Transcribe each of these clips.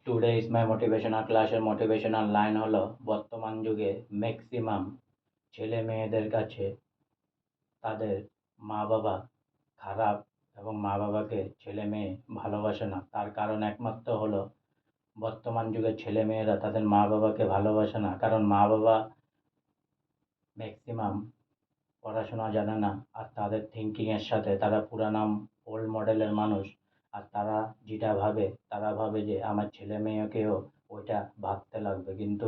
Today is my motivational ক্লাসের motivational line হলো, বর্তমান যুগে ম্যাক্সিমাম ছেলে মেয়েদের কাছে তাদের মা বাবা খারাপ এবং মা বাবাকে ছেলে মেয়ে ভালোবাসে না। তার কারণ একমাত্র হলো, বর্তমান যুগের ছেলে মেয়েরা তাদের মা বাবাকে ভালোবাসে না, কারণ মা বাবা ম্যাক্সিমাম পড়াশোনা জানে না। আর তাদের থিঙ্কিংয়ের সাথে তারা পুরানা ওল্ড মডেলের মানুষ। আর তারা যেটা ভাবে, তারা ভাবে যে আমার ছেলে মেয়েকেও ওইটা ভাবতে লাগবে, কিন্তু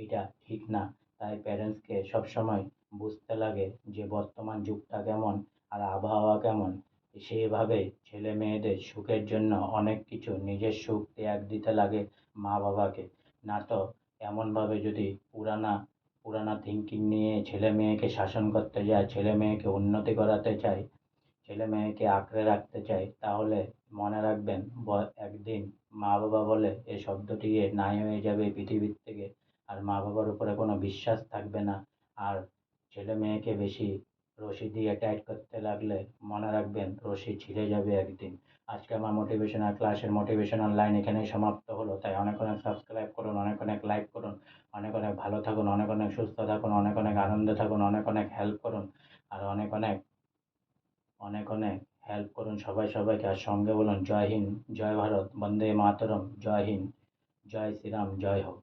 এটা ঠিক না। তাই প্যারেন্টসকে সবসময় বুঝতে লাগে যে বর্তমান যুগটা কেমন আর আবহাওয়া কেমন। সেইভাবে ছেলে মেয়েদের সুখের জন্য অনেক কিছু নিজের সুখ ত্যাগ দিতে লাগে মা বাবাকে। না তো এমনভাবে যদি পুরানা পুরানা থিঙ্কিং নিয়ে ছেলে মেয়েকে শাসন করতে যায়, ছেলে মেয়েকে উন্নতি করাতে চায়, ছেলে মেয়েকে আঁকড়ে রাখতে চায়, তাহলে মনে রাখবেন একদিন মা বাবা বলে এই শব্দটি নাই হয়ে যাবে এই পৃথিবীর থেকে। আর মা বাবার উপরে কোনো বিশ্বাস থাকবে না। আর ছেলে মেয়েকে বেশি রশি দিয়ে টাইট করতে লাগলে মনে রাখবেন রশি ছিঁড়ে যাবে একদিন। আজকে আমার মোটিভেশনাল ক্লাসের মোটিভেশনাল লাইন এখানেই সমাপ্ত হলো। তাই অনেক অনেক সাবস্ক্রাইব করুন, অনেক অনেক লাইক করুন, অনেক অনেক ভালো থাকুন, অনেক অনেক সুস্থ থাকুন, অনেক অনেক আনন্দে থাকুন, অনেক অনেক হেল্প করুন। আর অনেক অনেক অনেক অনেক হেল্প করুন সবাই সবাইকে। আর সঙ্গে বলুন জয় হিন্দ, জয় ভারত, বন্দে মাতরম, জয় হিন্দ, জয় শ্রীরাম, জয় হোক।